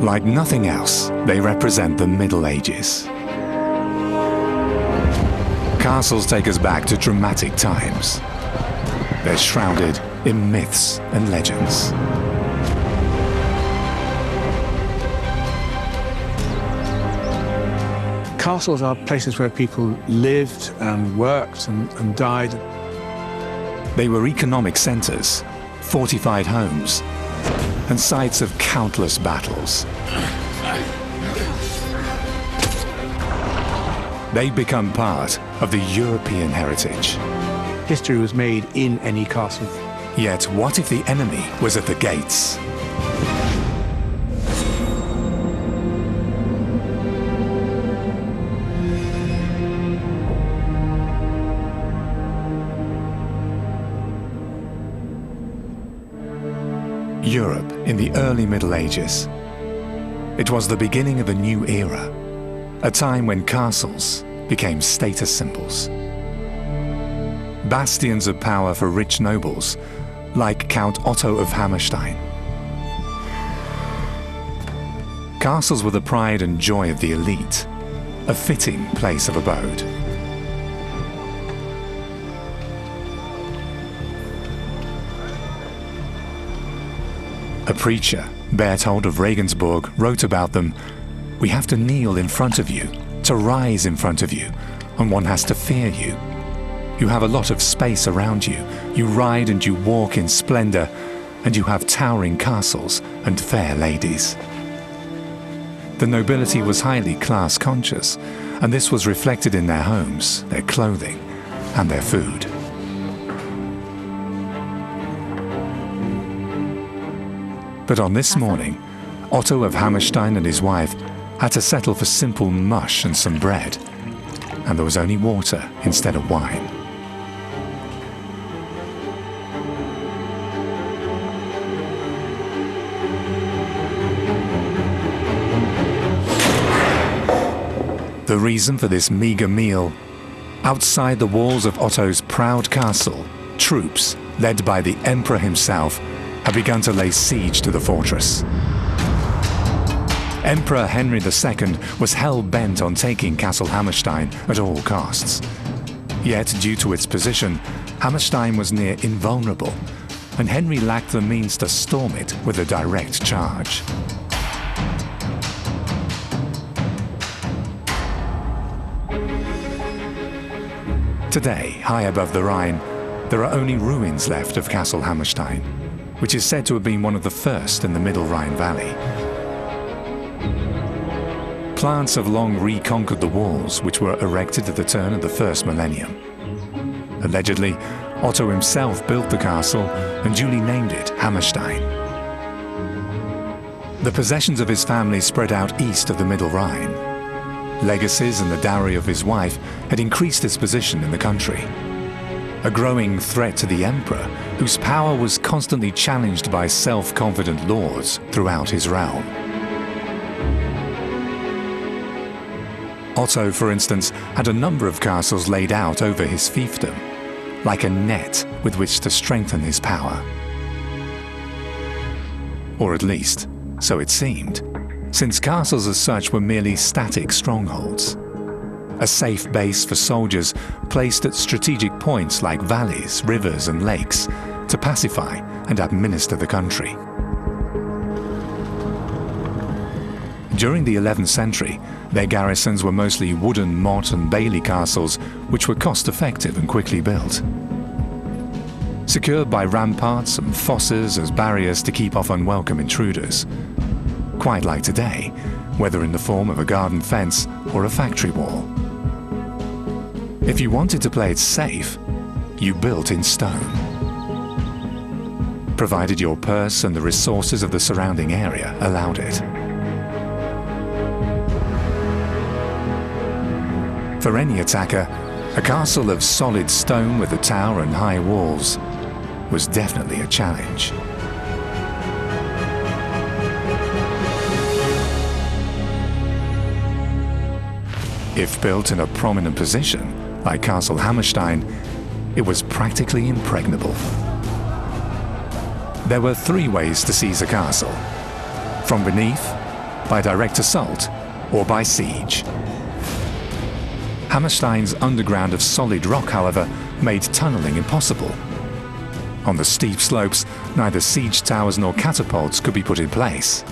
Like nothing else, they represent the Middle Ages. Castles take us back to dramatic times. They're shrouded in myths and legends. Castles are places where people lived and worked and died. They were economic centers, fortified homes, and sites of countless battles. They become part of the European heritage. History was made in any castle. Yet what if the enemy was at the gates? Europe in the early Middle Ages. It was the beginning of a new era, a time when castles became status symbols. Bastions of power for rich nobles, like Count Otto of Hammerstein. Castles were the pride and joy of the elite, a fitting place of abode. A preacher, Berthold of Regensburg, wrote about them, "We have to kneel in front of you, to rise in front of you, and one has to fear you. You have a lot of space around you, you ride and you walk in splendor, and you have towering castles and fair ladies." The nobility was highly class conscious, and this was reflected in their homes, their clothing, and their food. But on this morning, Otto of Hammerstein and his wife had to settle for simple mush and some bread, and there was only water instead of wine. The reason for this meager meal: outside the walls of Otto's proud castle, troops, led by the emperor himself, had begun to lay siege to the fortress. Emperor Henry II was hell-bent on taking Castle Hammerstein at all costs. Yet, due to its position, Hammerstein was near invulnerable, and Henry lacked the means to storm it with a direct charge. Today, high above the Rhine, there are only ruins left of Castle Hammerstein, which is said to have been one of the first in the Middle Rhine Valley. Plants have long reconquered the walls, which were erected at the turn of the first millennium. Allegedly, Otto himself built the castle and duly named it Hammerstein. The possessions of his family spread out east of the Middle Rhine. Legacies and the dowry of his wife had increased his position in the country. A growing threat to the emperor, whose power was constantly challenged by self-confident lords throughout his realm. Otto, for instance, had a number of castles laid out over his fiefdom, like a net with which to strengthen his power. Or at least, so it seemed, since castles as such were merely static strongholds. A safe base for soldiers placed at strategic points like valleys, rivers and lakes to pacify and administer the country. During the 11th century, their garrisons were mostly wooden motte and bailey castles, which were cost-effective and quickly built. Secured by ramparts and fosses as barriers to keep off unwelcome intruders. Quite like today, whether in the form of a garden fence or a factory wall. If you wanted to play it safe, you built in stone. Provided your purse and the resources of the surrounding area allowed it. For any attacker, a castle of solid stone with a tower and high walls was definitely a challenge. If built in a prominent position, like Castle Hammerstein, it was practically impregnable. There were three ways to seize a castle: from beneath, by direct assault or by siege. Hammerstein's underground of solid rock, however, made tunnelling impossible. On the steep slopes, neither siege towers nor catapults could be put in place.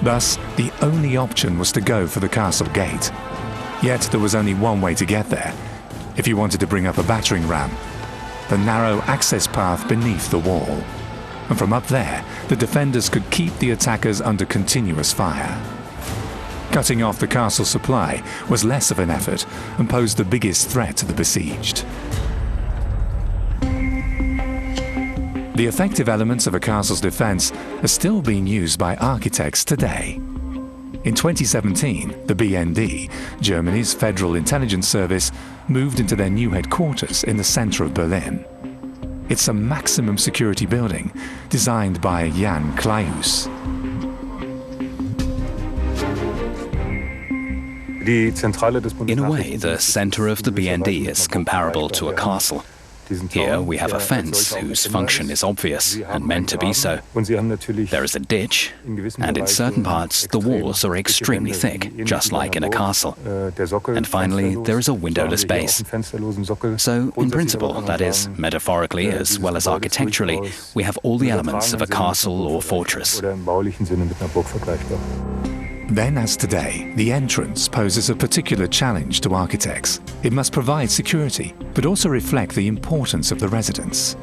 Thus, the only option was to go for the castle gate. Yet there was only one way to get there, if you wanted to bring up a battering ram: the narrow access path beneath the wall. And from up there, the defenders could keep the attackers under continuous fire. Cutting off the castle supply was less of an effort and posed the biggest threat to the besieged. The effective elements of a castle's defense are still being used by architects today. In 2017, the BND, Germany's Federal Intelligence Service, moved into their new headquarters in the center of Berlin. It's a maximum security building designed by Jan Klaius. In a way, the center of the BND is comparable to a castle. Here we have a fence whose function is obvious and meant to be so. There is a ditch, and in certain parts the walls are extremely thick, just like in a castle. And finally, there is a windowless base. So, in principle, that is, metaphorically as well as architecturally, we have all the elements of a castle or fortress. Then, as today, the entrance poses a particular challenge to architects. It must provide security, but also reflect the importance of the residence.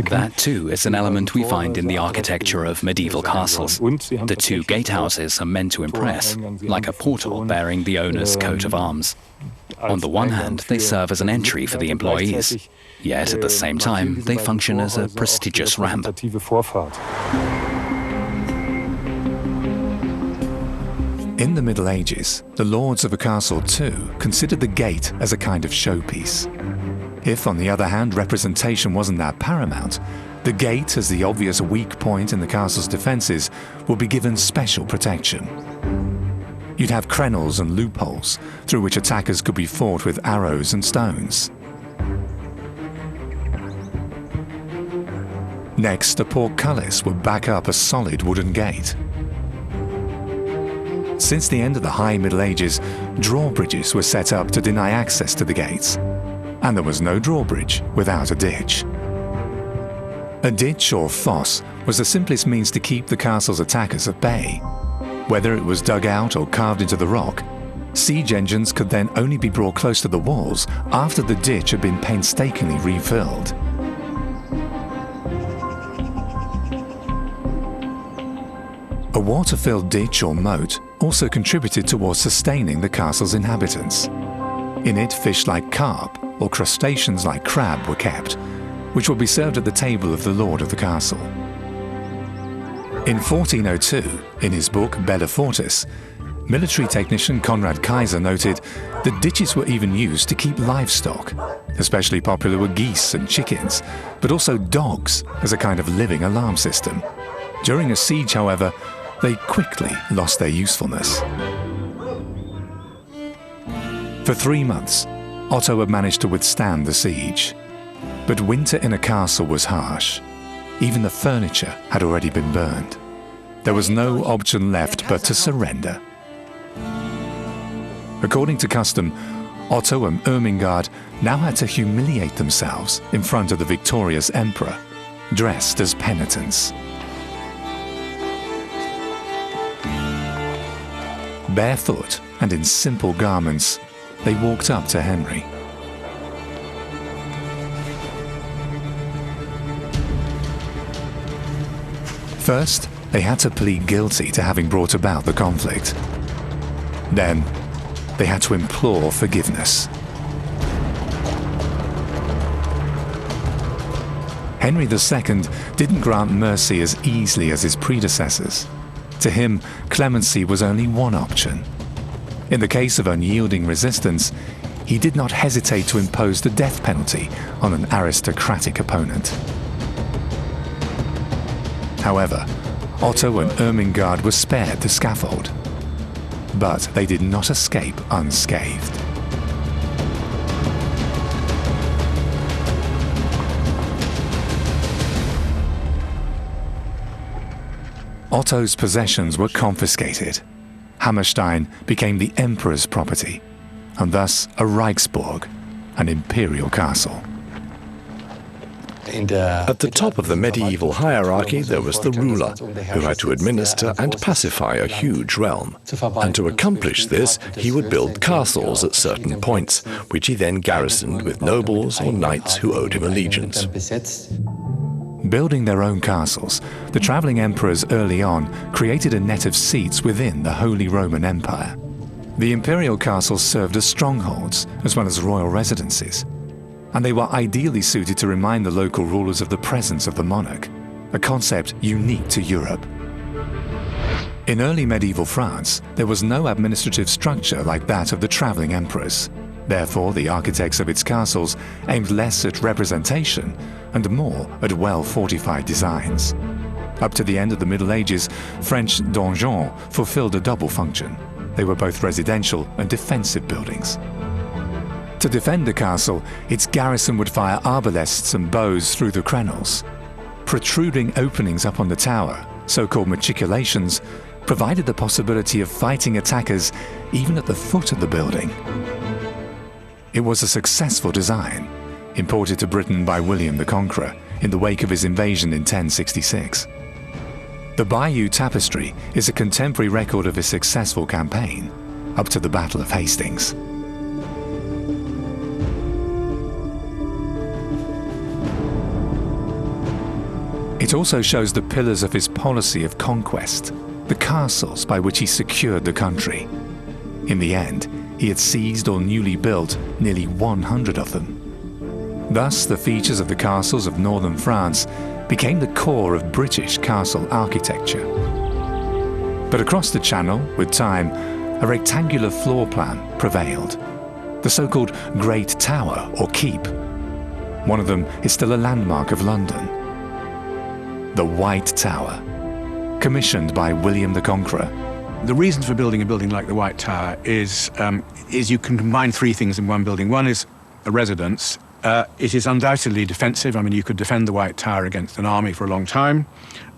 That too is an element we find in the architecture of medieval castles. The two gatehouses are meant to impress, like a portal bearing the owner's coat of arms. On the one hand, they serve as an entry for the employees, yet at the same time, they function as a prestigious ramp. In the Middle Ages, the lords of a castle too considered the gate as a kind of showpiece. If, on the other hand, representation wasn't that paramount, the gate, as the obvious weak point in the castle's defences, would be given special protection. You'd have crenels and loopholes through which attackers could be fought with arrows and stones. Next, a portcullis would back up a solid wooden gate. Since the end of the High Middle Ages, drawbridges were set up to deny access to the gates, and there was no drawbridge without a ditch. A ditch or fosse was the simplest means to keep the castle's attackers at bay. Whether it was dug out or carved into the rock, siege engines could then only be brought close to the walls after the ditch had been painstakingly refilled. A water-filled ditch or moat also contributed towards sustaining the castle's inhabitants. In it, fish like carp or crustaceans like crab were kept, which would be served at the table of the lord of the castle. In 1402, in his book Bella Fortis, military technician Conrad Kaiser noted that ditches were even used to keep livestock. Especially popular were geese and chickens, but also dogs as a kind of living alarm system. During a siege, however, they quickly lost their usefulness. For 3 months, Otto had managed to withstand the siege. But winter in a castle was harsh. Even the furniture had already been burned. There was no option left but to surrender. According to custom, Otto and Ermengarde now had to humiliate themselves in front of the victorious emperor, dressed as penitents. Barefoot and in simple garments, they walked up to Henry. First, they had to plead guilty to having brought about the conflict. Then, they had to implore forgiveness. Henry II didn't grant mercy as easily as his predecessors. To him, clemency was only one option. In the case of unyielding resistance, he did not hesitate to impose the death penalty on an aristocratic opponent. However, Otto and Ermengarde were spared the scaffold, but they did not escape unscathed. Otto's possessions were confiscated. Hammerstein became the emperor's property, and thus a Reichsburg, an imperial castle. At the top of the medieval hierarchy, there was the ruler, who had to administer and pacify a huge realm. And to accomplish this, he would build castles at certain points, which he then garrisoned with nobles or knights who owed him allegiance. Building their own castles, the traveling emperors early on created a net of seats within the Holy Roman Empire. The imperial castles served as strongholds, as well as royal residences, and they were ideally suited to remind the local rulers of the presence of the monarch, a concept unique to Europe. In early medieval France, there was no administrative structure like that of the traveling emperors. Therefore, the architects of its castles aimed less at representation and more at well-fortified designs. Up to the end of the Middle Ages, French donjons fulfilled a double function. They were both residential and defensive buildings. To defend the castle, its garrison would fire arbalests and bows through the crenels. Protruding openings up on the tower, so-called machicolations, provided the possibility of fighting attackers even at the foot of the building. It was a successful design, imported to Britain by William the Conqueror in the wake of his invasion in 1066. The Bayeux Tapestry is a contemporary record of a successful campaign, up to the Battle of Hastings. It also shows the pillars of his policy of conquest, the castles by which he secured the country. In the end, he had seized or newly built nearly 100 of them. Thus, the features of the castles of northern France became the core of British castle architecture. But across the Channel, with time, a rectangular floor plan prevailed, the so-called Great Tower or Keep. One of them is still a landmark of London. The White Tower, commissioned by William the Conqueror. The reason for building a building like the White Tower is you can combine three things in one building. One is a residence. It is undoubtedly defensive. I mean, you could defend the White Tower against an army for a long time.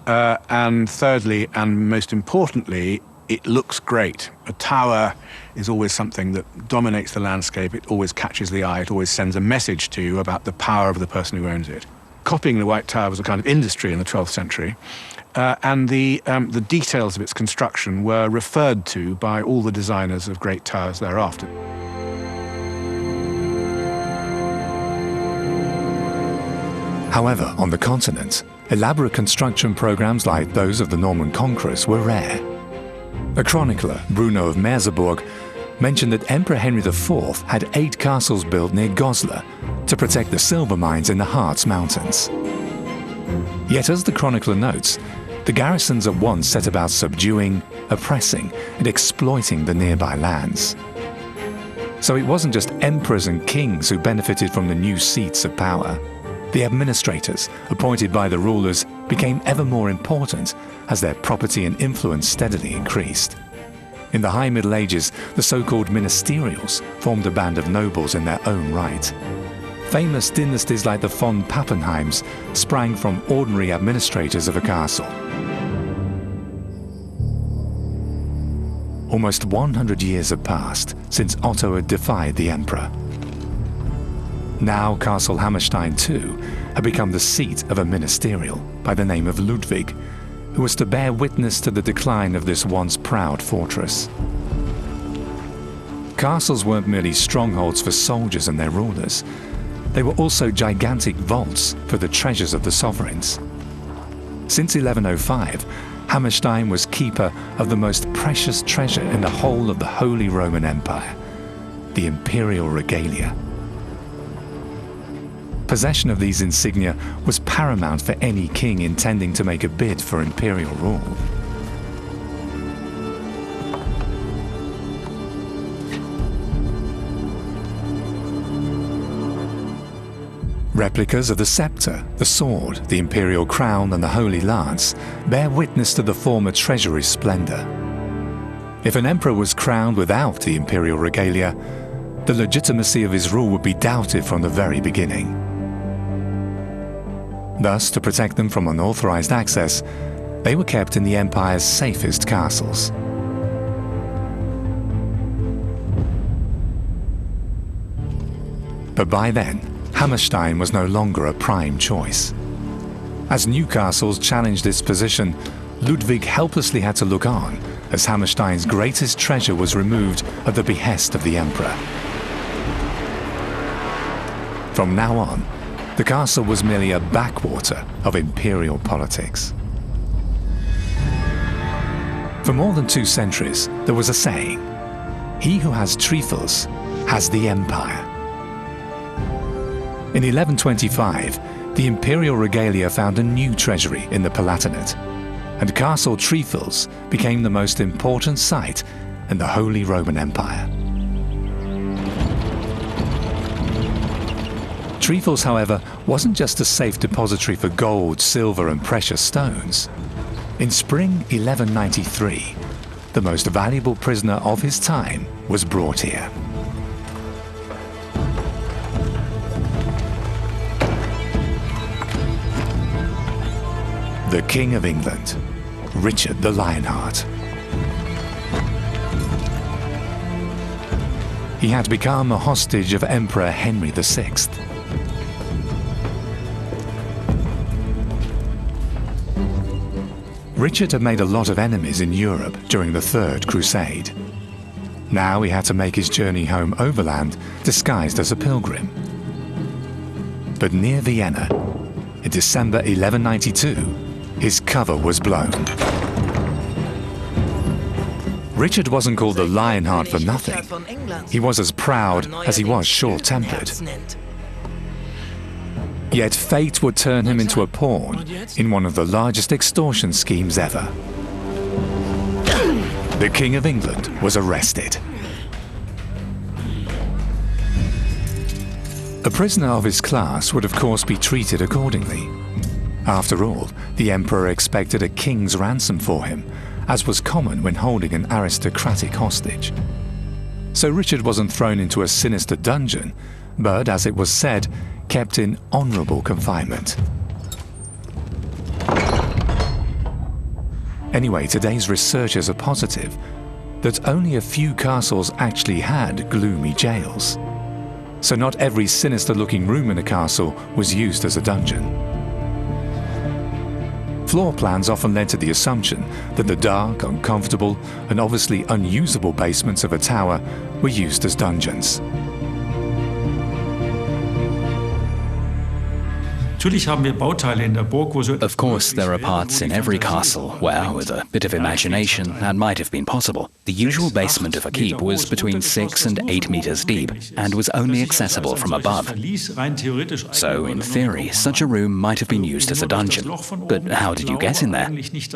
And thirdly, and most importantly, it looks great. A tower is always something that dominates the landscape. It always catches the eye. It always sends a message to you about the power of the person who owns it. Copying the White Tower was a kind of industry in the 12th century, and the details of its construction were referred to by all the designers of great towers thereafter. However, on the continent, elaborate construction programs like those of the Norman conquerors were rare. A chronicler, Bruno of Merseburg, mentioned that Emperor Henry IV had 8 castles built near Goslar to protect the silver mines in the Harz Mountains. Yet, as the chronicler notes, the garrisons at once set about subduing, oppressing, and exploiting the nearby lands. So it wasn't just emperors and kings who benefited from the new seats of power. The administrators, appointed by the rulers, became ever more important as their property and influence steadily increased. In the High Middle Ages, the so-called ministerials formed a band of nobles in their own right. Famous dynasties like the von Pappenheims sprang from ordinary administrators of a castle. Almost 100 years have passed since Otto had defied the emperor. Now Castle Hammerstein too had become the seat of a ministerial by the name of Ludwig, who was to bear witness to the decline of this once proud fortress. Castles weren't merely strongholds for soldiers and their rulers. They were also gigantic vaults for the treasures of the sovereigns. Since 1105, Hammerstein was keeper of the most precious treasure in the whole of the Holy Roman Empire, the imperial regalia. Possession of these insignia was paramount for any king intending to make a bid for imperial rule. Replicas of the scepter, the sword, the imperial crown, and the holy lance bear witness to the former treasury's splendor. If an emperor was crowned without the imperial regalia, the legitimacy of his rule would be doubted from the very beginning. Thus, to protect them from unauthorized access, They were kept in the empire's safest castles. But by then, Hammerstein was no longer a prime choice. As new castles challenged its position, Ludwig helplessly had to look on as Hammerstein's greatest treasure was removed at the behest of the emperor. From now on, the castle was merely a backwater of imperial politics. For more than 2 centuries, there was a saying, "He who has trifles has the empire." In 1125, the imperial regalia found a new treasury in the Palatinate, and Castle Trifles became the most important site in the Holy Roman Empire. Trifles, however, wasn't just a safe depository for gold, silver and precious stones. In spring 1193, the most valuable prisoner of his time was brought here. The King of England, Richard the Lionheart. He had become a hostage of Emperor Henry VI. Richard had made a lot of enemies in Europe during the Third Crusade. Now he had to make his journey home overland, disguised as a pilgrim. But near Vienna, in December 1192, his cover was blown. Richard wasn't called the Lionheart for nothing. He was as proud as he was short-tempered. Yet fate would turn him into a pawn in one of the largest extortion schemes ever. The King of England was arrested. A prisoner of his class would of course be treated accordingly. After all, the emperor expected a king's ransom for him, as was common when holding an aristocratic hostage. So Richard wasn't thrown into a sinister dungeon, but, as it was said, kept in honourable confinement. Anyway, today's researchers are positive that only a few castles actually had gloomy jails. So not every sinister-looking room in a castle was used as a dungeon. Floor plans often led to the assumption that the dark, uncomfortable, and obviously unusable basements of a tower were used as dungeons. Of course, there are parts in every castle where, with a bit of imagination, that might have been possible. The usual basement of a keep was between 6 and 8 meters deep and was only accessible from above. So, in theory, such a room might have been used as a dungeon. But how did you get in there?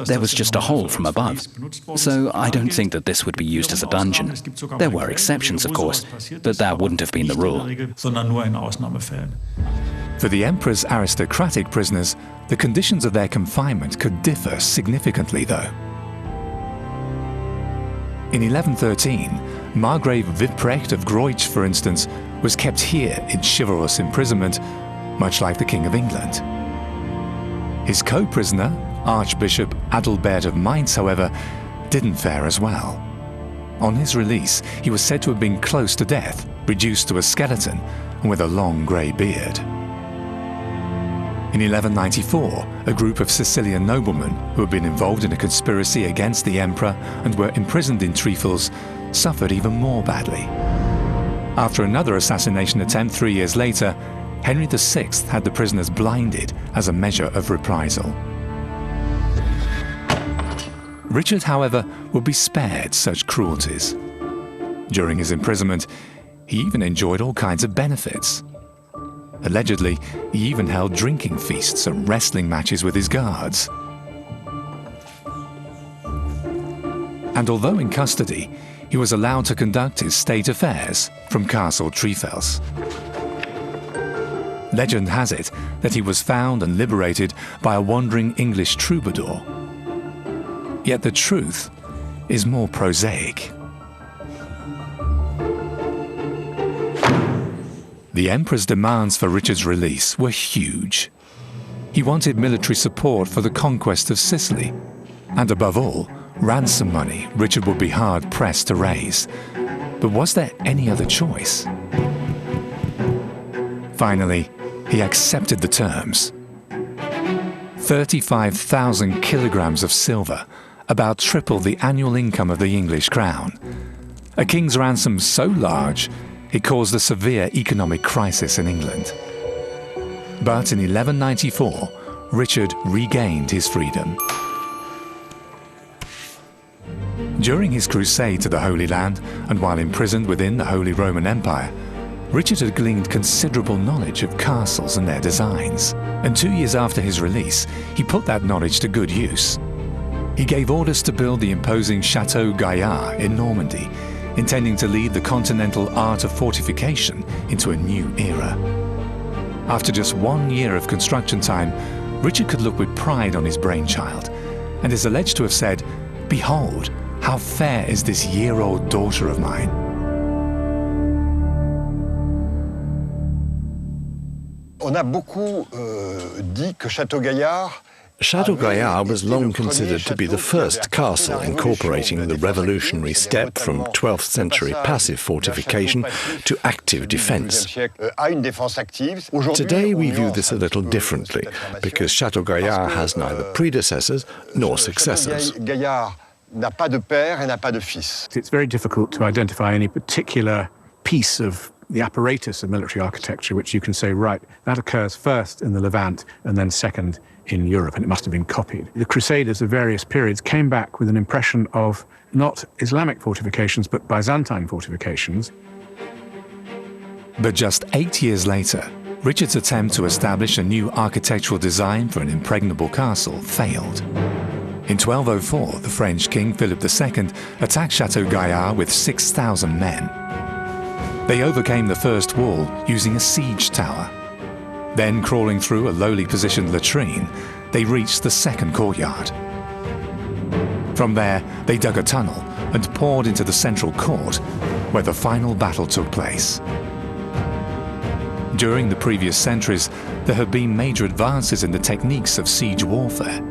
There was just a hole from above. So I don't think that this would be used as a dungeon. There were exceptions, of course, but that wouldn't have been the rule. For the emperor's aristocratic prisoners, the conditions of their confinement could differ significantly, though. In 1113, Margrave Witprecht of Groich, for instance, was kept here in chivalrous imprisonment, much like the King of England. His co-prisoner, Archbishop Adalbert of Mainz, however, didn't fare as well. On his release, he was said to have been close to death, reduced to a skeleton, and with a long grey beard. In 1194, a group of Sicilian noblemen who had been involved in a conspiracy against the emperor and were imprisoned in Trifles suffered even more badly. After another assassination attempt 3 years later, Henry VI had the prisoners blinded as a measure of reprisal. Richard, however, would be spared such cruelties. During his imprisonment, he even enjoyed all kinds of benefits. Allegedly, he even held drinking feasts and wrestling matches with his guards. And although in custody, he was allowed to conduct his state affairs from Castle Trifels. Legend has it that he was found and liberated by a wandering English troubadour. Yet the truth is more prosaic. The emperor's demands for Richard's release were huge. He wanted military support for the conquest of Sicily, And above all, ransom money Richard would be hard-pressed to raise. But was there any other choice? Finally, he accepted the terms. 35,000 kilograms of silver, about triple the annual income of the English crown. A king's ransom so large, it caused a severe economic crisis in England. But in 1194, Richard regained his freedom. During his crusade to the Holy Land, and while imprisoned within the Holy Roman Empire, Richard had gleaned considerable knowledge of castles and their designs. And 2 years after his release, he put that knowledge to good use. He gave orders to build the imposing Chateau Gaillard in Normandy, intending to lead the continental art of fortification into a new era. After just 1 year of construction time, Richard could look with pride on his brainchild, and is alleged to have said, "Behold, how fair is this year-old daughter of mine." On a beaucoup dit que Château Gaillard Chateau Gaillard was long considered to be the first castle incorporating the revolutionary step from 12th century passive fortification to active defense. Today we view this a little differently, because Chateau Gaillard has neither predecessors nor successors. It's very difficult to identify any particular piece of the apparatus of military architecture which you can say, right, that occurs first in the Levant and then second in Europe, and it must have been copied. The Crusaders of various periods came back with an impression of not Islamic fortifications, but Byzantine fortifications. But just 8 years later, Richard's attempt to establish a new architectural design for an impregnable castle failed. In 1204, the French king Philip II attacked Chateau Gaillard with 6,000 men. They overcame the first wall using a siege tower. Then, crawling through a lowly positioned latrine, they reached the second courtyard. From there, they dug a tunnel and poured into the central court, where the final battle took place. During the previous centuries, there had been major advances in the techniques of siege warfare,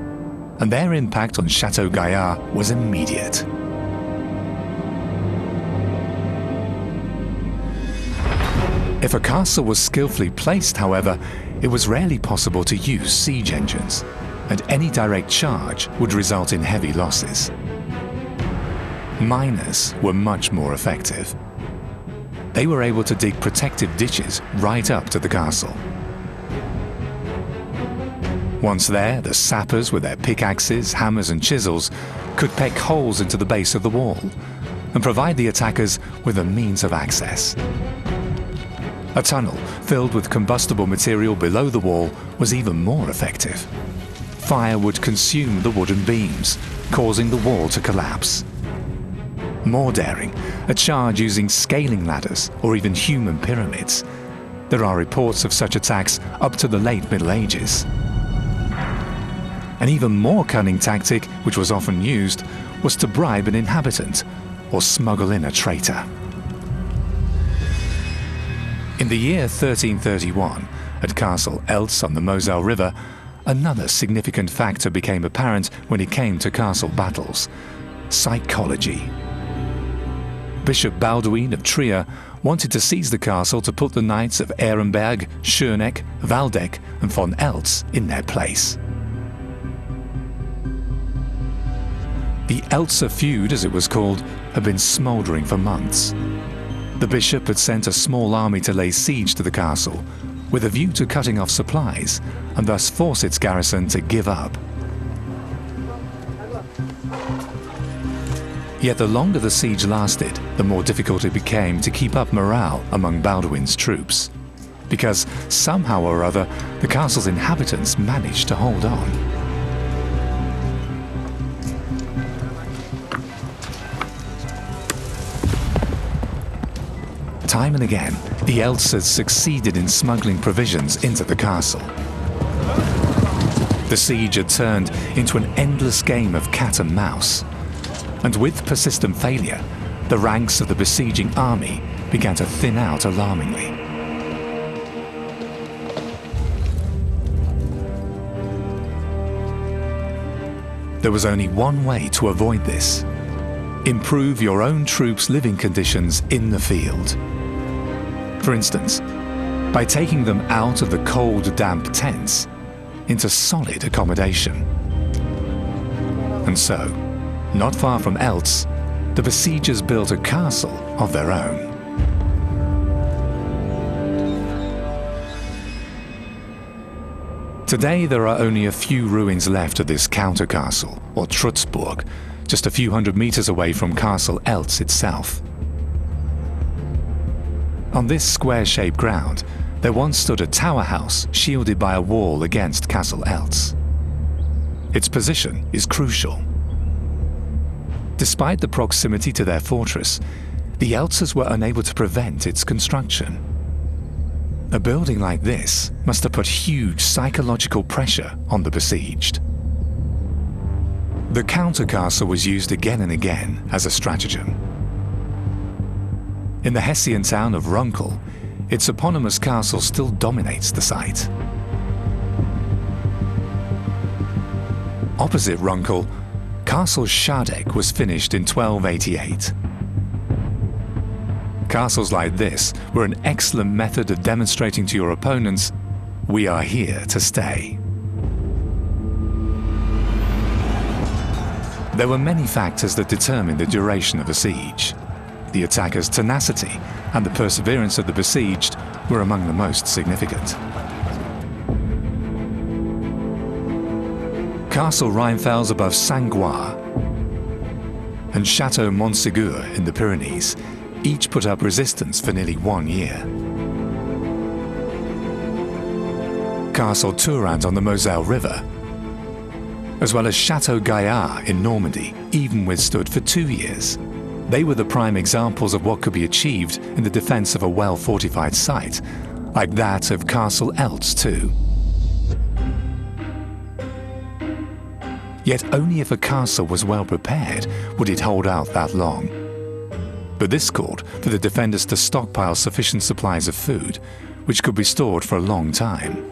and their impact on Chateau Gaillard was immediate. If a castle was skillfully placed, however, it was rarely possible to use siege engines, and any direct charge would result in heavy losses. Miners were much more effective. They were able to dig protective ditches right up to the castle. Once there, the sappers with their pickaxes, hammers and chisels could peck holes into the base of the wall and provide the attackers with a means of access. A tunnel filled with combustible material below the wall was even more effective. Fire would consume the wooden beams, causing the wall to collapse. More daring, a charge using scaling ladders or even human pyramids. There are reports of such attacks up to the late Middle Ages. An even more cunning tactic, which was often used, was to bribe an inhabitant or smuggle in a traitor. In the year 1331, at Castle Eltz on the Moselle River, another significant factor became apparent when it came to castle battles: psychology. Bishop Balduin of Trier wanted to seize the castle to put the knights of Ehrenberg, Schöneck, Waldeck and von Eltz in their place. The Eltzer feud, as it was called, had been smouldering for months. The bishop had sent a small army to lay siege to the castle, with a view to cutting off supplies, and thus force its garrison to give up. Yet the longer the siege lasted, the more difficult it became to keep up morale among Balduin's troops, because somehow or other the castle's inhabitants managed to hold on. Time and again, the Eltzers succeeded in smuggling provisions into the castle. The siege had turned into an endless game of cat and mouse, and with persistent failure, the ranks of the besieging army began to thin out alarmingly. There was only one way to avoid this. Improve your own troops' living conditions in the field. For instance, by taking them out of the cold, damp tents into solid accommodation. And so, not far from Eltz, the besiegers built a castle of their own. Today there are only a few ruins left of this counter-castle, or Trutzburg, just a few hundred meters away from Castle Eltz itself. On this square-shaped ground, there once stood a tower house shielded by a wall against Castle Eltz. Its position is crucial. Despite the proximity to their fortress, the Eltzers were unable to prevent its construction. A building like this must have put huge psychological pressure on the besieged. The counter-castle was used again and again as a stratagem. In the Hessian town of Runkel, its eponymous castle still dominates the site. Opposite Runkel, Castle Schadeck was finished in 1288. Castles like this were an excellent method of demonstrating to your opponents, we are here to stay. There were many factors that determined the duration of a siege. The attacker's tenacity and the perseverance of the besieged were among the most significant. Castle Rheinfels above Saint-Gouard and Chateau Montségur in the Pyrenees each put up resistance for nearly 1 year. Castle Turand on the Moselle River, as well as Chateau Gaillard in Normandy, even withstood for 2 years. They were the prime examples of what could be achieved in the defense of a well-fortified site, like that of Castle Eltz too. Yet only if a castle was well prepared would it hold out that long. But this called for the defenders to stockpile sufficient supplies of food, which could be stored for a long time.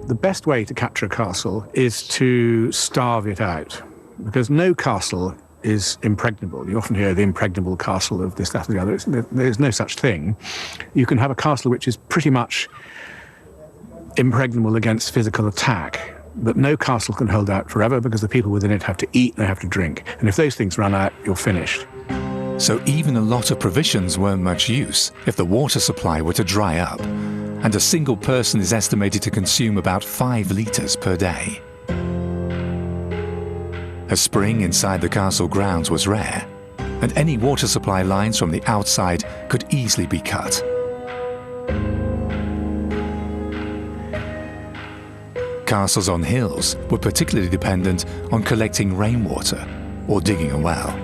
The best way to capture a castle is to starve it out, because no castle is impregnable. You often hear the impregnable castle of this, that, or the other. There's no such thing. You can have a castle which is pretty much impregnable against physical attack, but no castle can hold out forever because the people within it have to eat and they have to drink. And if those things run out, you're finished. So even a lot of provisions weren't much use if the water supply were to dry up, and a single person is estimated to consume about 5 liters per day. A spring inside the castle grounds was rare, and any water supply lines from the outside could easily be cut. Castles on hills were particularly dependent on collecting rainwater or digging a well.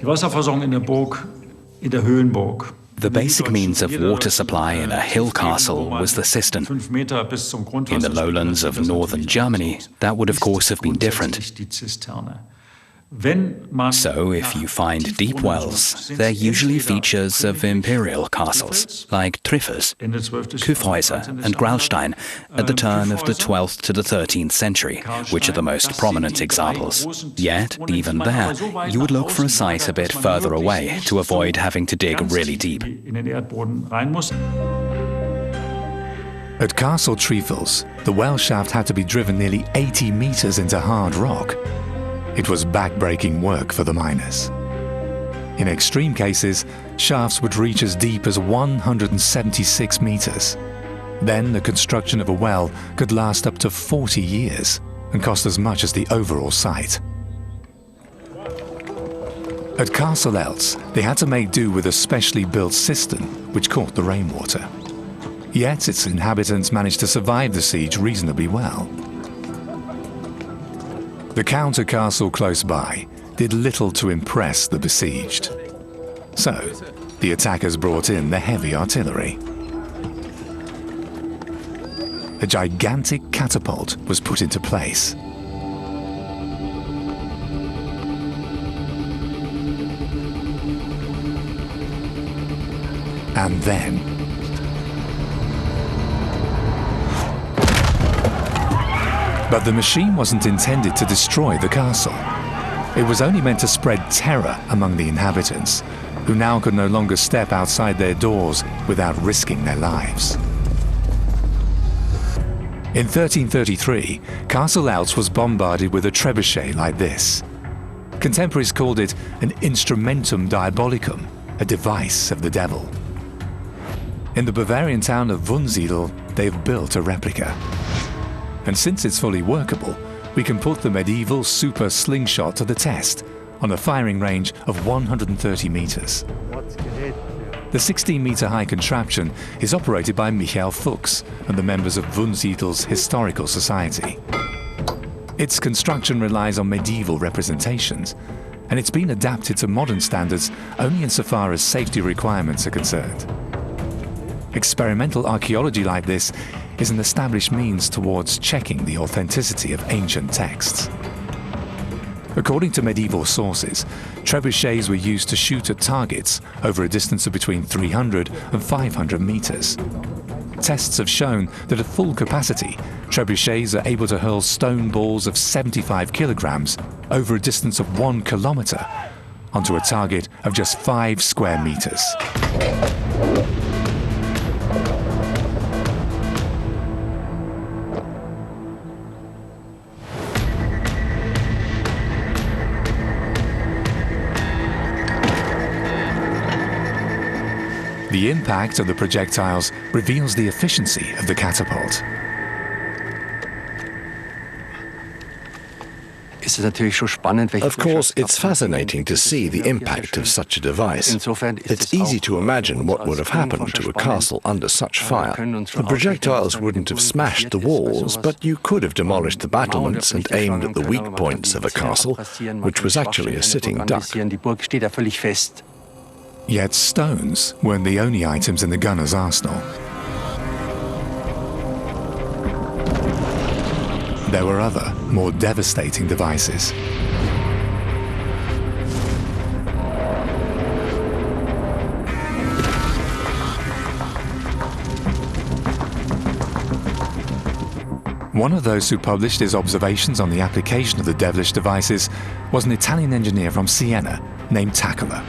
The basic means of water supply in a hill castle was the cistern. In the lowlands of northern Germany, that would of course have been different. So, if you find deep wells, they're usually features of imperial castles, like Triffers, Kyffhäuser and Gralstein at the turn of the 12th to the 13th century, which are the most prominent examples. Yet, even there, you would look for a site a bit further away to avoid having to dig really deep. At Castle Triffels, the well shaft had to be driven nearly 80 meters into hard rock. It was back-breaking work for the miners. In extreme cases, shafts would reach as deep as 176 meters. Then the construction of a well could last up to 40 years and cost as much as the overall site. At Castle Eltz, they had to make do with a specially built cistern which caught the rainwater. Yet its inhabitants managed to survive the siege reasonably well. The counter-castle close by did little to impress the besieged. So, the attackers brought in the heavy artillery. A gigantic catapult was put into place. And then But the machine wasn't intended to destroy the castle. It was only meant to spread terror among the inhabitants, who now could no longer step outside their doors without risking their lives. In 1333, Castle Eltz was bombarded with a trebuchet like this. Contemporaries called it an instrumentum diabolicum, a device of the devil. In the Bavarian town of Wunsiedel, they've built a replica. And since it's fully workable, we can put the medieval super slingshot to the test on a firing range of 130 meters. The 16-meter high contraption is operated by Michael Fuchs and the members of Wunsiedel's Historical Society. Its construction relies on medieval representations, and it's been adapted to modern standards only insofar as safety requirements are concerned. Experimental archaeology like this is an established means towards checking the authenticity of ancient texts. According to medieval sources, trebuchets were used to shoot at targets over a distance of between 300 and 500 meters. Tests have shown that at full capacity, trebuchets are able to hurl stone balls of 75 kilograms over a distance of 1 kilometer onto a target of just 5 square meters. The impact of the projectiles reveals the efficiency of the catapult. Of course, it's fascinating to see the impact of such a device. It's easy to imagine what would have happened to a castle under such fire. The projectiles wouldn't have smashed the walls, but you could have demolished the battlements and aimed at the weak points of a castle, which was actually a sitting duck. Yet stones weren't the only items in the gunner's arsenal. There were other, more devastating devices. One of those who published his observations on the application of the devilish devices was an Italian engineer from Siena named Taccola.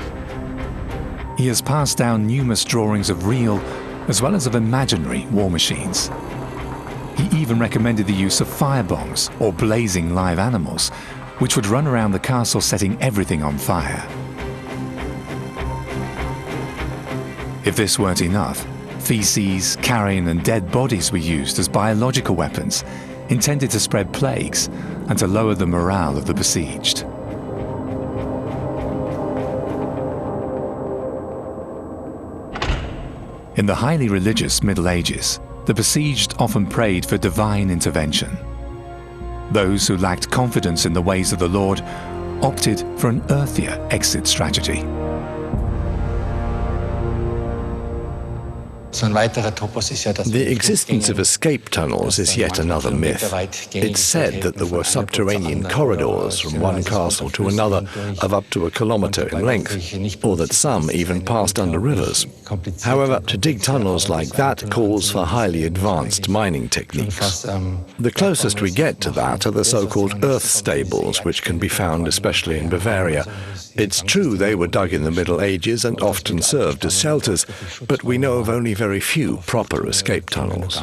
He has passed down numerous drawings of real as well as of imaginary war machines. He even recommended the use of firebombs or blazing live animals, which would run around the castle setting everything on fire. If this weren't enough, feces, carrion and dead bodies were used as biological weapons, intended to spread plagues and to lower the morale of the besieged. In the highly religious Middle Ages, the besieged often prayed for divine intervention. Those who lacked confidence in the ways of the Lord opted for an earthier exit strategy. The existence of escape tunnels is yet another myth. It's said that there were subterranean corridors from one castle to another of up to 1 kilometer in length, or that some even passed under rivers. However, to dig tunnels like that calls for highly advanced mining techniques. The closest we get to that are the so-called earth stables, which can be found especially in Bavaria. It's true they were dug in the Middle Ages and often served as shelters, but we know of only very few proper escape tunnels.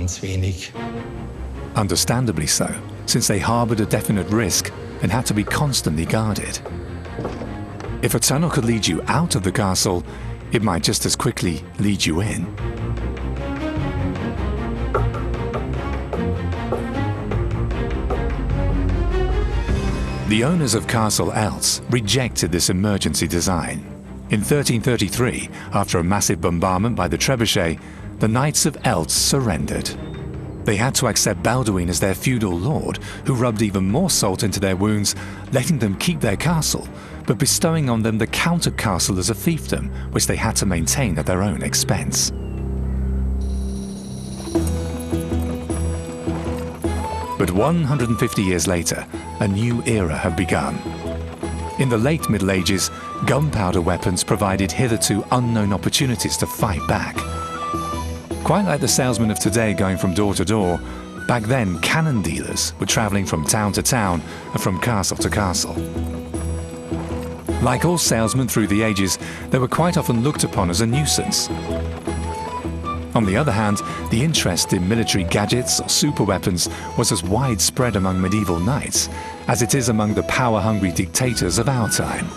Understandably so, since they harbored a definite risk and had to be constantly guarded. If a tunnel could lead you out of the castle, it might just as quickly lead you in. The owners of Castle Eltz rejected this emergency design. In 1333, after a massive bombardment by the trebuchet, the Knights of Eltz surrendered. They had to accept Balduin as their feudal lord, who rubbed even more salt into their wounds, letting them keep their castle, but bestowing on them the counter-castle as a fiefdom, which they had to maintain at their own expense. But 150 years later, a new era had begun. In the late Middle Ages, gunpowder weapons provided hitherto unknown opportunities to fight back. Quite like the salesman of today going from door to door, Back then, cannon dealers were traveling from town to town and from castle to castle. Like all salesmen through the ages, they were quite often looked upon as a nuisance. On the other hand, the interest in military gadgets or superweapons was as widespread among medieval knights as it is among the power-hungry dictators of our time.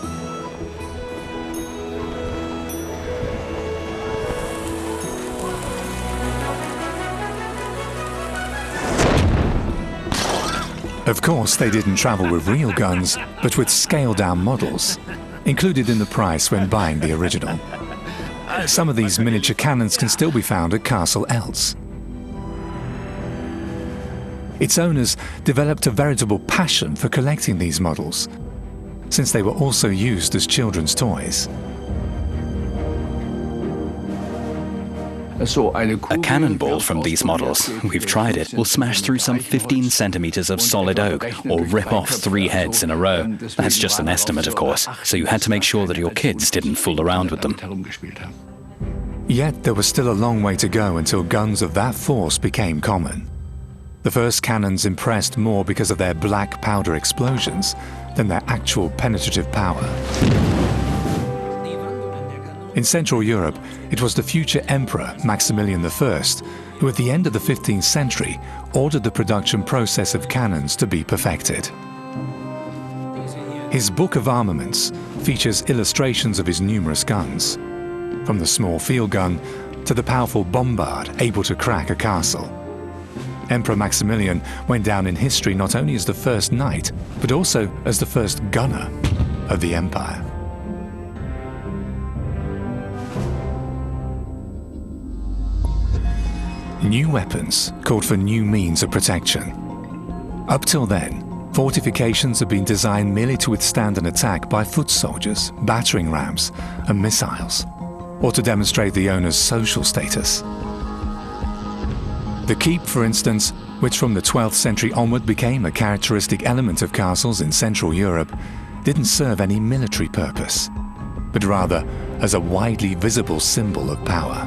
Of course, they didn't travel with real guns, but with scaled-down models, included in the price when buying the original. Some of these miniature cannons can still be found at Castle Eltz. Its owners developed a veritable passion for collecting these models, since they were also used as children's toys. A cannonball from these models, we've tried it, will smash through some 15 centimeters of solid oak or rip off 3 heads in a row. That's just an estimate, of course, so you had to make sure that your kids didn't fool around with them. Yet there was still a long way to go until guns of that force became common. The first cannons impressed more because of their black powder explosions than their actual penetrative power. In Central Europe, it was the future Emperor Maximilian I who at the end of the 15th century ordered the production process of cannons to be perfected. His Book of Armaments features illustrations of his numerous guns, from the small field gun to the powerful bombard able to crack a castle. Emperor Maximilian went down in history not only as the first knight, but also as the first gunner of the empire. New weapons called for new means of protection. Up till then, fortifications had been designed merely to withstand an attack by foot soldiers, battering rams, and missiles, or to demonstrate the owner's social status. The keep, for instance, which from the 12th century onward became a characteristic element of castles in Central Europe, didn't serve any military purpose, but rather as a widely visible symbol of power.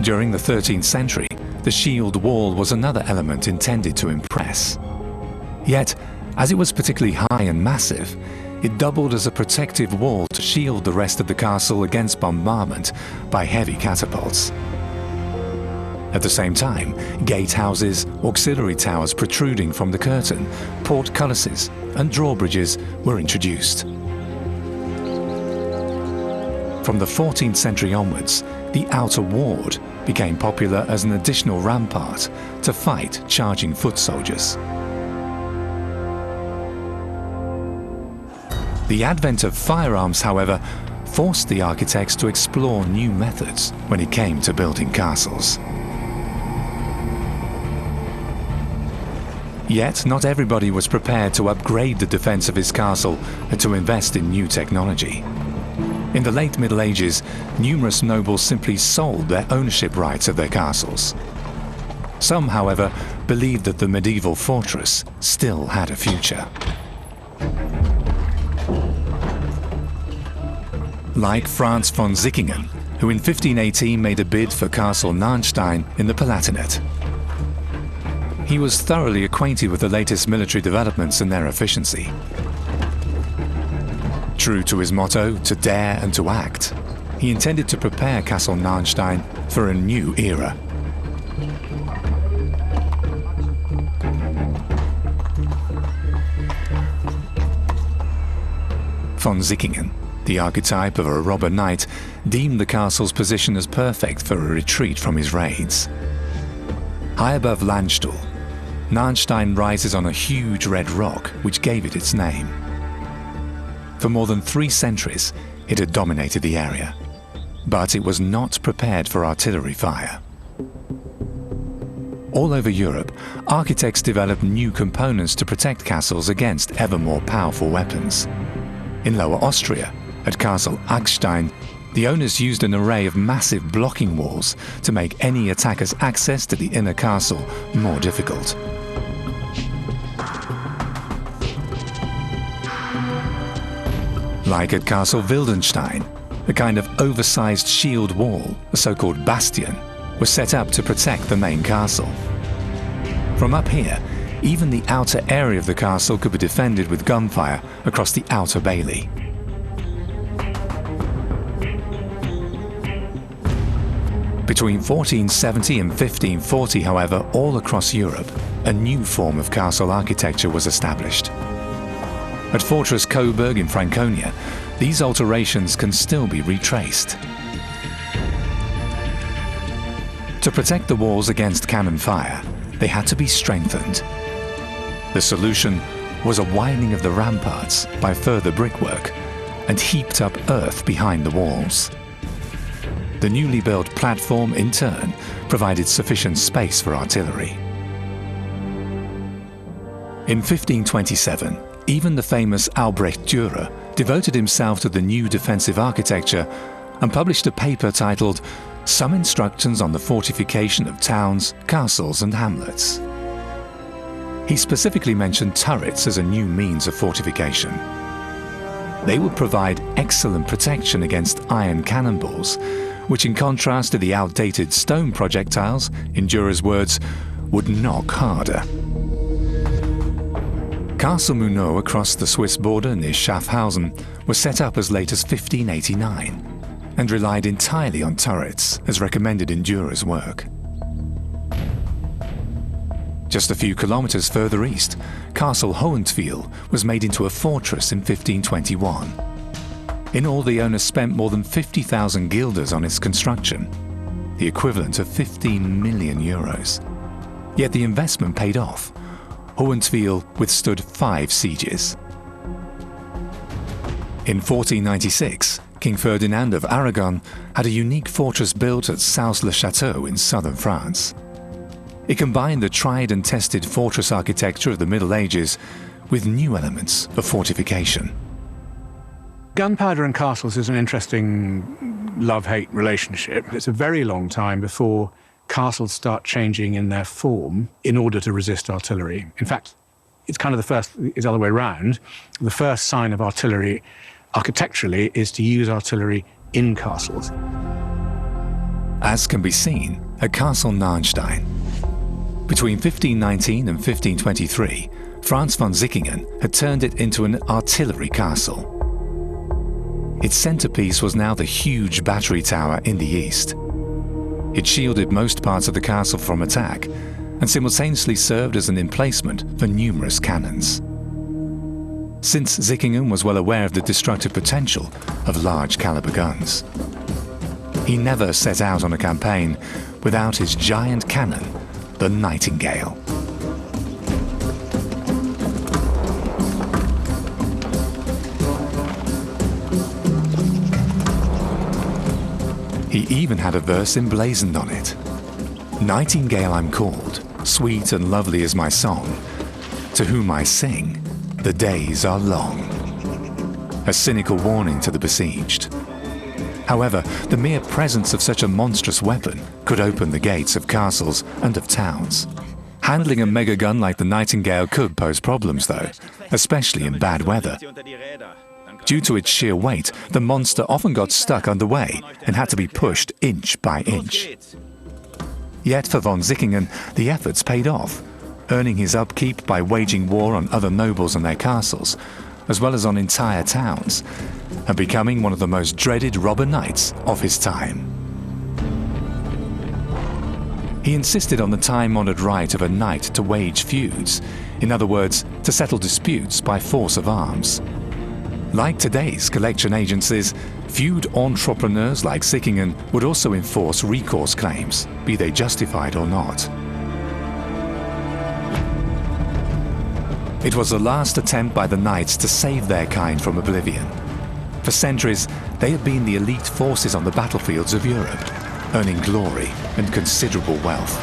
During the 13th century, the shield wall was another element intended to impress. Yet, as it was particularly high and massive, it doubled as a protective wall to shield the rest of the castle against bombardment by heavy catapults. At the same time, gatehouses, auxiliary towers protruding from the curtain, portcullises and drawbridges were introduced. From the 14th century onwards, the outer ward became popular as an additional rampart to fight charging foot soldiers. The advent of firearms, however, forced the architects to explore new methods when it came to building castles. Yet, not everybody was prepared to upgrade the defense of his castle and to invest in new technology. In the late Middle Ages, numerous nobles simply sold their ownership rights of their castles. Some, however, believed that the medieval fortress still had a future. Like Franz von Sickingen, who in 1518 made a bid for Castle Narnstein in the Palatinate. He was thoroughly acquainted with the latest military developments and their efficiency. True to his motto, to dare and to act, he intended to prepare Castle Narnstein for a new era. Von Sickingen, the archetype of a robber knight, deemed the castle's position as perfect for a retreat from his raids. High above Landstuhl, Narnstein rises on a huge red rock which gave it its name. For more than 3 centuries, it had dominated the area, but it was not prepared for artillery fire. All over Europe, architects developed new components to protect castles against ever more powerful weapons. In Lower Austria, at Castle Agstein, the owners used an array of massive blocking walls to make any attacker's access to the inner castle more difficult. Like at Castle Wildenstein, a kind of oversized shield wall, a so-called bastion, was set up to protect the main castle. From up here, even the outer area of the castle could be defended with gunfire across the outer bailey. Between 1470 and 1540, however, all across Europe, a new form of castle architecture was established. At Fortress Coburg in Franconia, these alterations can still be retraced. To protect the walls against cannon fire, they had to be strengthened. The solution was a widening of the ramparts by further brickwork and heaped up earth behind the walls. The newly built platform, in turn, provided sufficient space for artillery. In 1527, even the famous Albrecht Dürer devoted himself to the new defensive architecture and published a paper titled "Some Instructions on the Fortification of Towns, Castles and Hamlets." He specifically mentioned turrets as a new means of fortification. They would provide excellent protection against iron cannonballs, which, in contrast to the outdated stone projectiles, in Dürer's words, would knock harder. Castle Munau across the Swiss border near Schaffhausen was set up as late as 1589 and relied entirely on turrets, as recommended in Dürer's work. Just a few kilometers further east, Castle Hohenpfeil was made into a fortress in 1521. In all, the owner spent more than 50,000 guilders on its construction, the equivalent of 15 million euros. Yet the investment paid off. Hohenpfeil withstood 5 sieges. In 1496, King Ferdinand of Aragon had a unique fortress built at Sens-le-Château in southern France. It combined the tried and tested fortress architecture of the Middle Ages with new elements of fortification. Gunpowder and castles is an interesting love-hate relationship. It's a very long time before castles start changing in their form in order to resist artillery. In fact, it's kind of the other way around. The first sign of artillery architecturally is to use artillery in castles. As can be seen at Castle Narnstein. Between 1519 and 1523, Franz von Sickingen had turned it into an artillery castle. Its centerpiece was now the huge battery tower in the east. It shielded most parts of the castle from attack and simultaneously served as an emplacement for numerous cannons. Since Sickingen was well aware of the destructive potential of large caliber guns, he never set out on a campaign without his giant cannon, the Nightingale. He even had a verse emblazoned on it. "Nightingale I'm called, sweet and lovely is my song. To whom I sing, the days are long." A cynical warning to the besieged. However, the mere presence of such a monstrous weapon could open the gates of castles and of towns. Handling a mega gun like the Nightingale could pose problems, though, especially in bad weather. Due to its sheer weight, the monster often got stuck underway and had to be pushed inch by inch. Yet for von Sickingen, the efforts paid off, earning his upkeep by waging war on other nobles and their castles, as well as on entire towns, and becoming one of the most dreaded robber knights of his time. He insisted on the time-honored right of a knight to wage feuds, in other words, to settle disputes by force of arms. Like today's collection agencies, feud entrepreneurs like Sickingen would also enforce recourse claims, be they justified or not. It was the last attempt by the knights to save their kind from oblivion. For centuries, they had been the elite forces on the battlefields of Europe, earning glory and considerable wealth.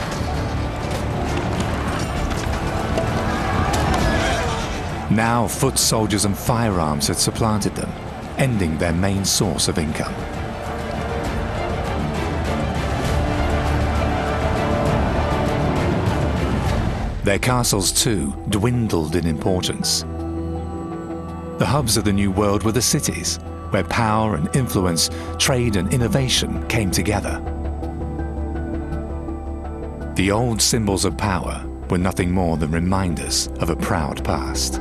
Now, foot soldiers and firearms had supplanted them, ending their main source of income. Their castles, too, dwindled in importance. The hubs of the New World were the cities, where power and influence, trade and innovation came together. The old symbols of power were nothing more than reminders of a proud past.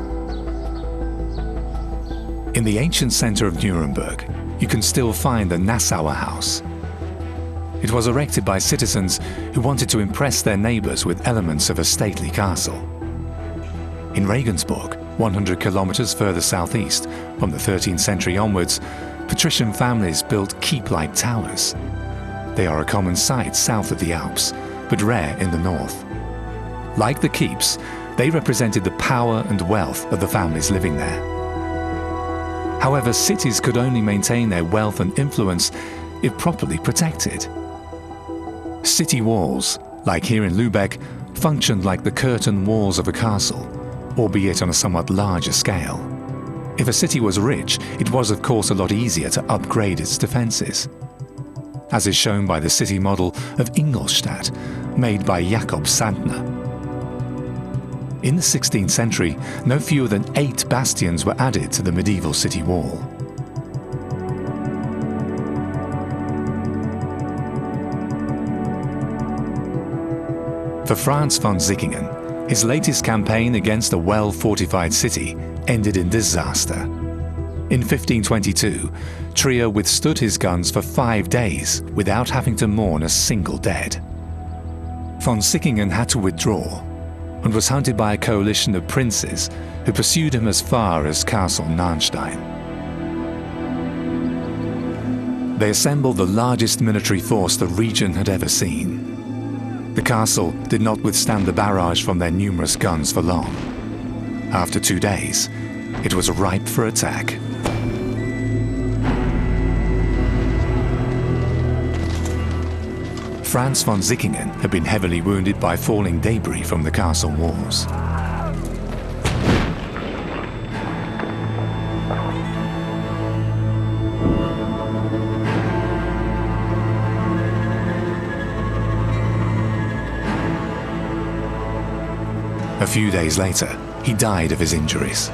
In the ancient center of Nuremberg, you can still find the Nassauer House. It was erected by citizens who wanted to impress their neighbors with elements of a stately castle. In Regensburg, 100 kilometers further southeast, from the 13th century onwards, patrician families built keep-like towers. They are a common sight south of the Alps, but rare in the north. Like the keeps, they represented the power and wealth of the families living there. However, cities could only maintain their wealth and influence if properly protected. City walls, like here in Lübeck, functioned like the curtain walls of a castle, albeit on a somewhat larger scale. If a city was rich, it was of course a lot easier to upgrade its defenses, as is shown by the city model of Ingolstadt, made by Jakob Sandner. In the 16th century, no fewer than 8 bastions were added to the medieval city wall. For Franz von Sickingen, his latest campaign against a well-fortified city ended in disaster. In 1522, Trier withstood his guns for 5 days without having to mourn a single dead. Von Sickingen had to withdraw and was hunted by a coalition of princes who pursued him as far as Castle Narnstein. They assembled the largest military force the region had ever seen. The castle did not withstand the barrage from their numerous guns for long. After 2 days, it was ripe for attack. Franz von Sickingen had been heavily wounded by falling debris from the castle walls. A few days later, he died of his injuries.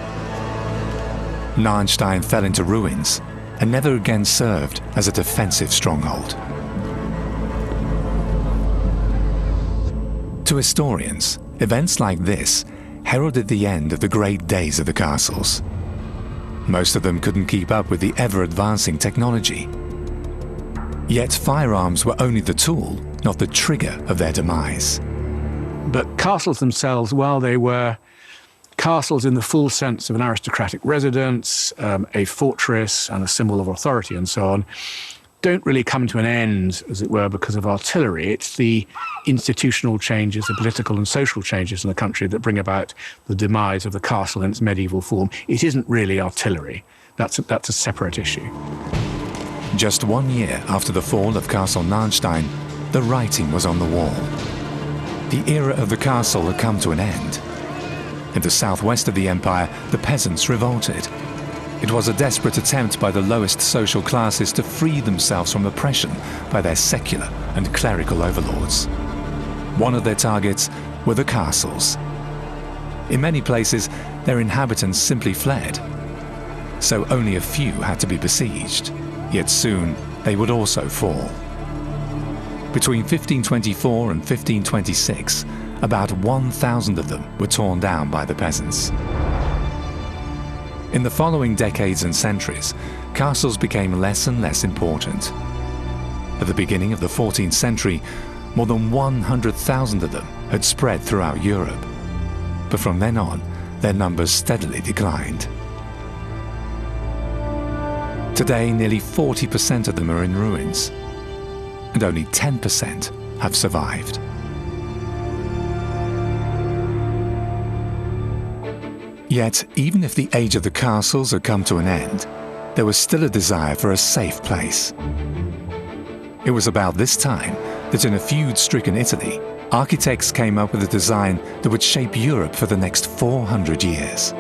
Narnstein fell into ruins and never again served as a defensive stronghold. To historians, events like this heralded the end of the great days of the castles. Most of them couldn't keep up with the ever-advancing technology. Yet firearms were only the tool, not the trigger of their demise. But castles themselves, while they were castles in the full sense of an aristocratic residence, a fortress and a symbol of authority and so on, don't really come to an end, as it were, because of artillery. It's the institutional changes, the political and social changes in the country that bring about the demise of the castle in its medieval form. It isn't really artillery. That's a separate issue. Just 1 year after the fall of Castle Narnstein, the writing was on the wall. The era of the castle had come to an end. In the southwest of the empire, the peasants revolted. It was a desperate attempt by the lowest social classes to free themselves from oppression by their secular and clerical overlords. One of their targets were the castles. In many places, their inhabitants simply fled. So only a few had to be besieged, yet soon they would also fall. Between 1524 and 1526, about 1,000 of them were torn down by the peasants. In the following decades and centuries, castles became less and less important. At the beginning of the 14th century, more than 100,000 of them had spread throughout Europe. But from then on, their numbers steadily declined. Today, nearly 40% of them are in ruins, and only 10% have survived. Yet, even if the age of the castles had come to an end, there was still a desire for a safe place. It was about this time that in a feud-stricken Italy, architects came up with a design that would shape Europe for the next 400 years.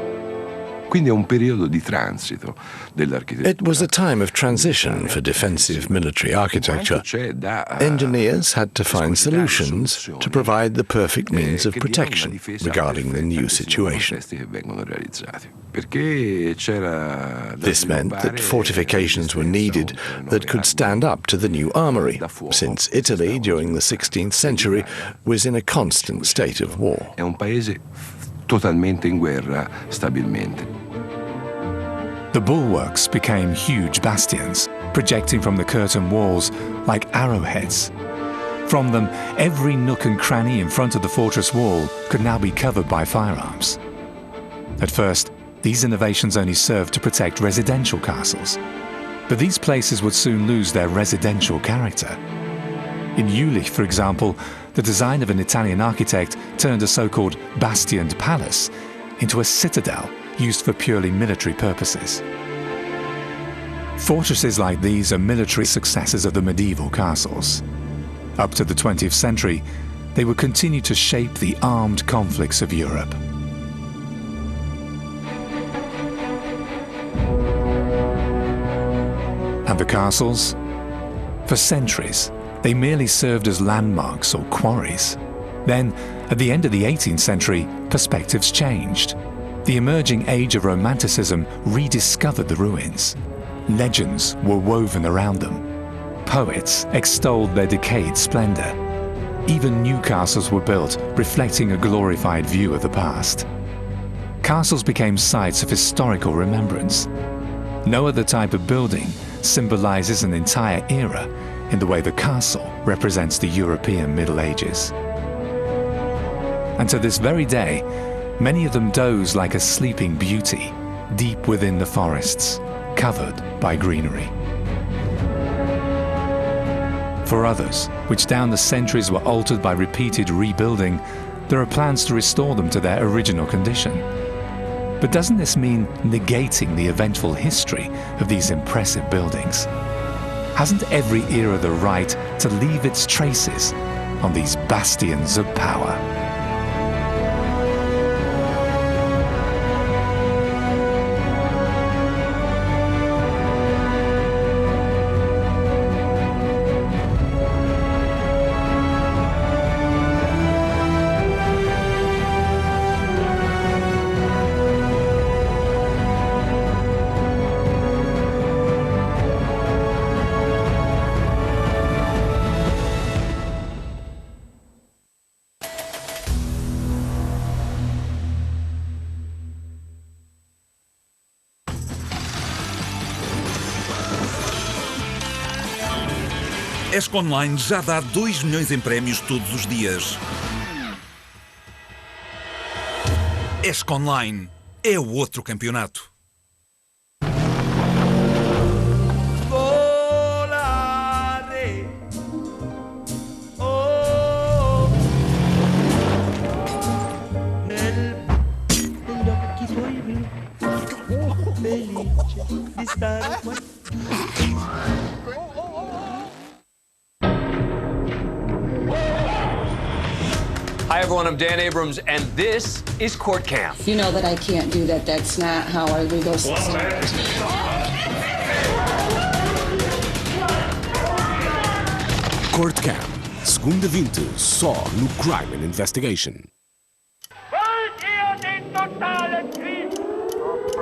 It was a time of transition for defensive military architecture. Engineers had to find solutions to provide the perfect means of protection regarding the new situation. This meant that fortifications were needed that could stand up to the new armory, since Italy during the 16th century was in a constant state of war. The bulwarks became huge bastions, projecting from the curtain walls like arrowheads. From them, every nook and cranny in front of the fortress wall could now be covered by firearms. At first, these innovations only served to protect residential castles. But these places would soon lose their residential character. In Jülich, for example, the design of an Italian architect turned a so-called bastioned palace into a citadel used for purely military purposes. Fortresses like these are military successors of the medieval castles. Up to the 20th century, they would continue to shape the armed conflicts of Europe. And the castles? For centuries, they merely served as landmarks or quarries. Then, at the end of the 18th century, perspectives changed. The emerging age of Romanticism rediscovered the ruins. Legends were woven around them. Poets extolled their decayed splendor. Even new castles were built, reflecting a glorified view of the past. Castles became sites of historical remembrance. No other type of building symbolizes an entire era in the way the castle represents the European Middle Ages. And to this very day, many of them doze like a sleeping beauty, deep within the forests, covered by greenery. For others, which down the centuries were altered by repeated rebuilding, there are plans to restore them to their original condition. But doesn't this mean negating the eventful history of these impressive buildings? Hasn't every era the right to leave its traces on these bastions of power? ESC Online já dá 2 milhões em prémios todos os dias. ESC Online é o outro campeonato. Hi everyone, I'm Dan Abrams, and this is Court Cam. You know that I can't do that. That's not how our legal system works. Court Cam, segunda 20, só no Crime and Investigation.